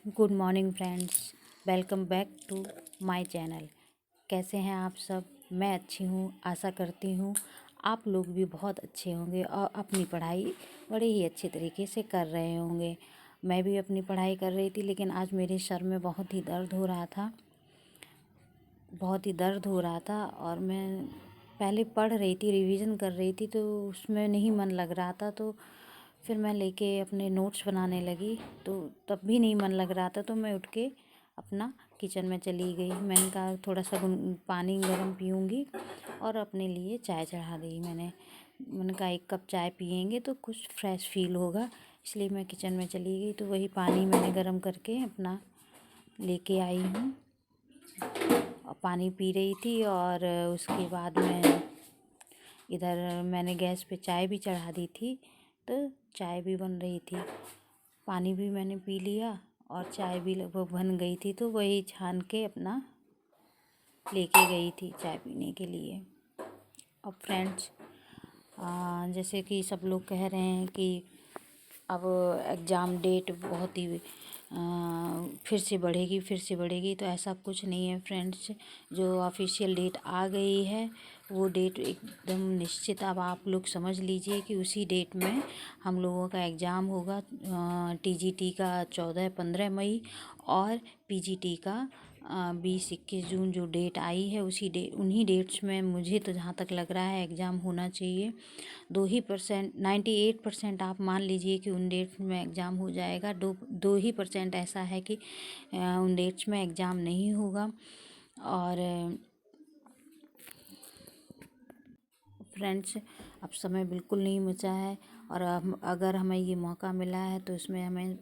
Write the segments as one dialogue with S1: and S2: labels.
S1: Good morning friends, welcome back to my channel. कैसे हैं आप सब? मैं अच्छी हूँ। आशा करती हूँ आप लोग भी बहुत अच्छे होंगे और अपनी पढ़ाई बड़े ही अच्छे तरीके से कर रहे होंगे। मैं भी अपनी पढ़ाई कर रही थी, लेकिन आज मेरे सर में बहुत ही दर्द हो रहा था और मैं पहले पढ़ रही थी, रिवीजन कर रही थी, तो उसमें नहीं मन लग रहा था। तो फिर मैं लेके अपने नोट्स बनाने लगी, तो तब भी नहीं मन लग रहा था। तो मैं उठ के अपना किचन में चली गई। मैंने कहा थोड़ा सा पानी गर्म पीऊँगी और अपने लिए चाय चढ़ा दी। मैंने कहा 1 कप चाय पियेंगे तो कुछ फ्रेश फील होगा, इसलिए मैं किचन में चली गई। तो वही पानी मैंने गर्म करके अपना लेके आई हूँ और पानी पी रही थी। और उसके बाद मैं इधर मैंने गैस पे चाय भी चढ़ा दी थी, तो चाय भी बन रही थी। पानी भी मैंने पी लिया और चाय भी लगभग बन गई थी, तो वही छान के अपना लेके गई थी चाय पीने के लिए। अब फ्रेंड्स, जैसे कि सब लोग कह रहे हैं कि अब एग्ज़ाम डेट बहुत ही फिर से बढ़ेगी, तो ऐसा कुछ नहीं है फ्रेंड्स। जो ऑफिशियल डेट आ गई है वो डेट एकदम निश्चित। अब आप लोग समझ लीजिए कि उसी डेट में हम लोगों का एग्ज़ाम होगा। टीजीटी का 14-15 मई और पीजीटी का 20-21 जून जो डेट आई है उन्हीं डेट्स में मुझे तो जहाँ तक लग रहा है एग्ज़ाम होना चाहिए। 2% 98% आप मान लीजिए कि उन डेट्स में एग्ज़ाम हो जाएगा। 2% ऐसा है कि उन डेट्स में एग्ज़ाम नहीं होगा। और फ्रेंड्स, अब समय बिल्कुल नहीं बचा है और अगर हमें ये मौका मिला है तो हमें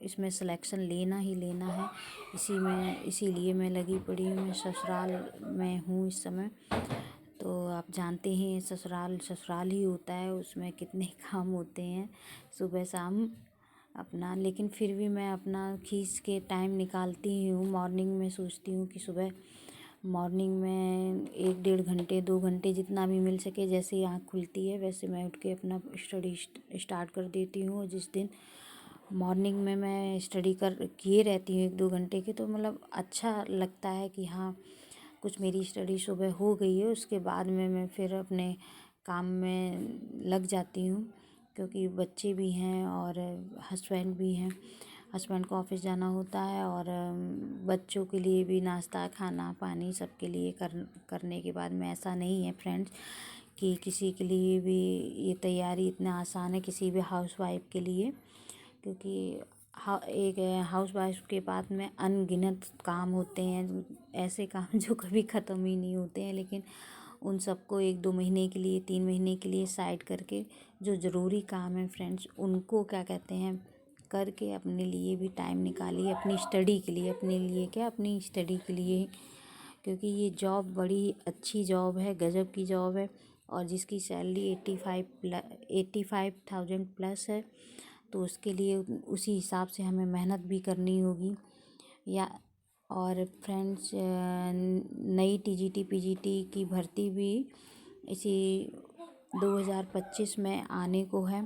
S1: इसमें सिलेक्शन लेना ही लेना है। इसीलिए मैं लगी पड़ी हूँ। मैं ससुराल में हूँ इस समय, तो आप जानते ही हैं ससुराल ही होता है, उसमें कितने काम होते हैं सुबह शाम अपना। लेकिन फिर भी मैं अपना खींच के टाइम निकालती ही हूँ। मॉर्निंग में सोचती हूँ कि सुबह मॉर्निंग में 1-1.5 घंटे 2 घंटे जितना भी मिल सके, जैसे ही आँख खुलती है वैसे मैं उठ के अपना स्टडी स्टार्ट कर देती हूँ। जिस दिन मॉर्निंग में मैं स्टडी किए रहती हूँ 1-2 घंटे के, तो मतलब अच्छा लगता है कि हाँ कुछ मेरी स्टडी सुबह हो गई है। उसके बाद में मैं फिर अपने काम में लग जाती हूँ, क्योंकि बच्चे भी हैं और हस्बैंड भी हैं। हस्बैंड को ऑफिस जाना होता है और बच्चों के लिए भी नाश्ता खाना पानी सबके लिए करने के बाद में ऐसा नहीं है फ्रेंड्स कि किसी के लिए भी ये तैयारी इतना आसान है, किसी भी हाउसवाइफ के लिए। क्योंकि एक हाउसवाइफ के पास में अनगिनत काम होते हैं, ऐसे काम जो कभी ख़त्म ही नहीं होते हैं। लेकिन उन सबको 1-2 महीने के लिए 3 महीने के लिए साइड करके जो ज़रूरी काम है फ्रेंड्स, उनको क्या कहते हैं करके अपने लिए भी टाइम निकालिए, अपनी स्टडी के लिए। अपने लिए क्या, अपनी स्टडी के लिए। क्योंकि ये जॉब बड़ी अच्छी जॉब है, गजब की जॉब है और जिसकी सैलरी 85,000 प्लस है। तो उसके लिए उसी हिसाब से हमें मेहनत भी करनी होगी। या और फ्रेंड्स, नई टीजीटी पीजीटी की भर्ती भी इसी 2025 में आने को है।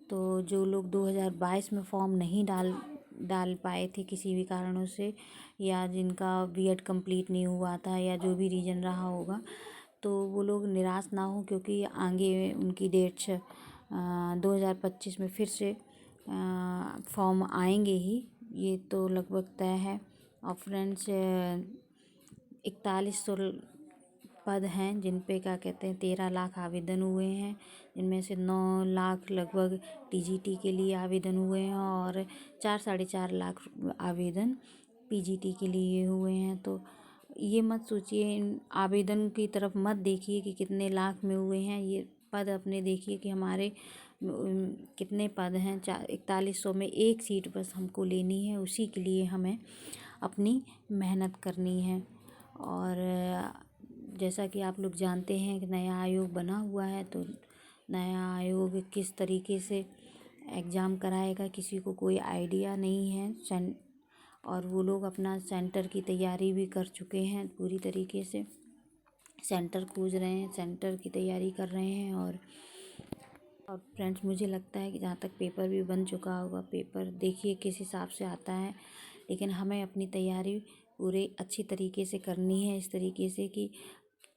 S1: तो जो लोग 2022 में फॉर्म नहीं डाल पाए थे किसी भी कारणों से, या जिनका बीएड कंप्लीट नहीं हुआ था या जो भी रीज़न रहा होगा, तो वो लोग निराश ना हो, क्योंकि आगे उनकी डेट्स 2025 में फिर से फॉर्म आएंगे ही, ये तो लगभग तय है। और फ्रेंड्स, 4100 पद हैं जिन पे क्या कहते हैं 13 लाख आवेदन हुए हैं, जिनमें से 9 लाख लगभग टीजीटी के लिए आवेदन हुए हैं और 4-4.5 लाख आवेदन पीजीटी के लिए हुए हैं। तो ये मत सोचिए, इन आवेदन की तरफ मत देखिए कि कितने लाख में हुए हैं। ये पद अपने देखिए कि हमारे कितने पद हैं। 4100 में एक सीट बस हमको लेनी है, उसी के लिए हमें अपनी मेहनत करनी है। और जैसा कि आप लोग जानते हैं कि नया आयोग बना हुआ है, तो नया आयोग किस तरीके से एग्ज़ाम कराएगा किसी को कोई आइडिया नहीं है। और वो लोग अपना सेंटर की तैयारी भी कर चुके हैं, पूरी तरीके से सेंटर खोज रहे हैं, सेंटर की तैयारी कर रहे हैं। और और फ्रेंड्स मुझे लगता है कि जहाँ तक पेपर भी बन चुका होगा, पेपर देखिए किस हिसाब से आता है, लेकिन हमें अपनी तैयारी पूरे अच्छी तरीके से करनी है, इस तरीके से कि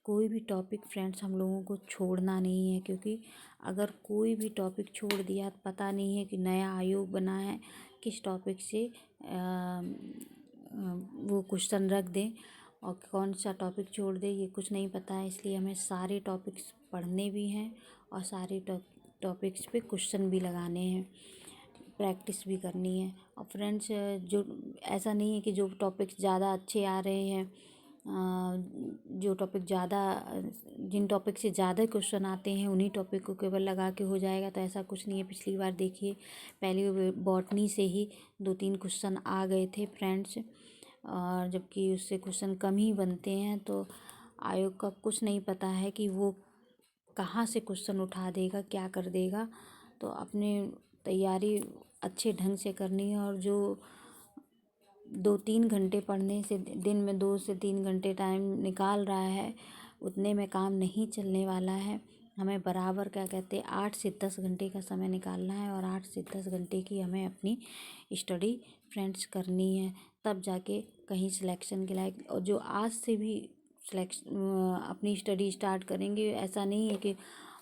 S1: कोई भी टॉपिक फ्रेंड्स हम लोगों को छोड़ना नहीं है, क्योंकि अगर कोई भी टॉपिक छोड़ दिया तो पता नहीं है कि नया आयोग बना है किस टॉपिक से वो क्वेश्चन रख दें और कौन सा टॉपिक छोड़ दे, ये कुछ नहीं पता है। इसलिए हमें सारे टॉपिक्स पढ़ने भी हैं और सारे टॉपिक्स पे क्वेश्चन भी लगाने हैं, प्रैक्टिस भी करनी है। और फ्रेंड्स जो ऐसा नहीं है कि जो टॉपिक्स ज़्यादा अच्छे आ रहे हैं, जो टॉपिक ज़्यादा जिन टॉपिक से ज़्यादा क्वेश्चन आते हैं उन्हीं टॉपिक को केवल लगा के हो जाएगा, तो ऐसा कुछ नहीं है। पिछली बार देखिए पहले बॉटनी से ही 2-3 क्वेश्चन आ गए थे फ्रेंड्स, और जबकि उससे क्वेश्चन कम ही बनते हैं। तो आयोग का कुछ नहीं पता है कि वो कहाँ से क्वेश्चन उठा देगा, क्या कर देगा। तो अपने तैयारी अच्छे ढंग से करनी है, और जो 2-3 घंटे पढ़ने से, दिन में 2 से 3 घंटे टाइम निकाल रहा है, उतने में काम नहीं चलने वाला है। हमें बराबर क्या कहते हैं 8 से 10 घंटे का समय निकालना है, और 8 से 10 घंटे की हमें अपनी स्टडी फ्रेंड्स करनी है, तब जाके कहीं सिलेक्शन के लायक। और जो आज से भी अपनी स्टडी स्टार्ट करेंगे, ऐसा नहीं है कि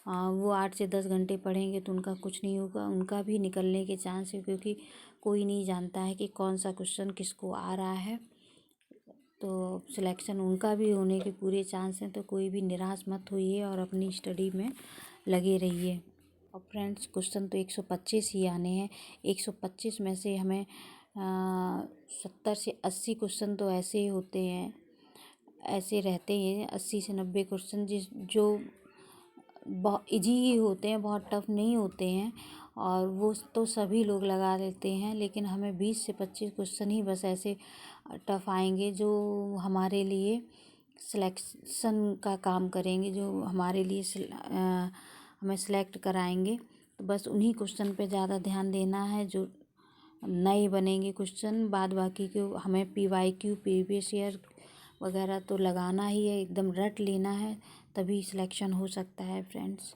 S1: वो 8 से 10 घंटे पढ़ेंगे तो उनका कुछ नहीं होगा, उनका भी निकलने के चांस है, क्योंकि कोई नहीं जानता है कि कौन सा क्वेश्चन किसको आ रहा है। तो सिलेक्शन उनका भी होने के पूरे चांस हैं। तो कोई भी निराश मत होइए और अपनी स्टडी में लगे रहिए। और फ्रेंड्स क्वेश्चन तो 125 ही आने हैं। 125 में से हमें 70 से 80 क्वेश्चन तो ऐसे होते हैं, ऐसे रहते हैं 80 से 90 क्वेश्चन जो बहुत ईजी ही होते हैं, बहुत टफ नहीं होते हैं, और वो तो सभी लोग लगा लेते हैं। लेकिन हमें 20 से 25 क्वेश्चन ही बस ऐसे टफ आएंगे जो हमारे लिए सिलेक्शन का काम करेंगे, जो हमारे लिए हमें सिलेक्ट कराएंगे। तो बस उन्हीं क्वेश्चन पे ज़्यादा ध्यान देना है जो नए बनेंगे क्वेश्चन। बाद बाकी के हमें PYQ प्रीवियस ईयर वगैरह तो लगाना ही है, एकदम रट लेना है, तभी सिलेक्शन हो सकता है फ्रेंड्स।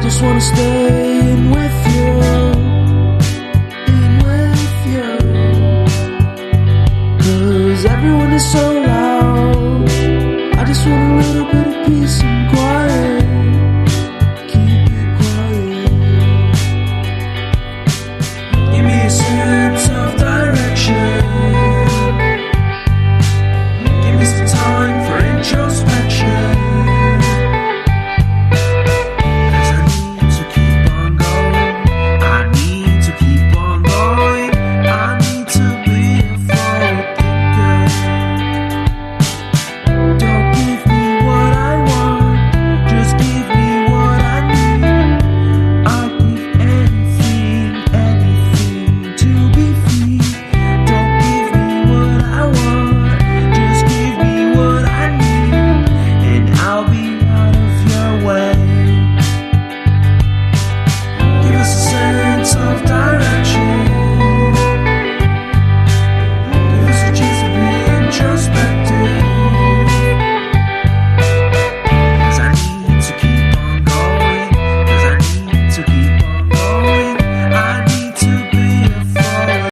S2: just wanna stay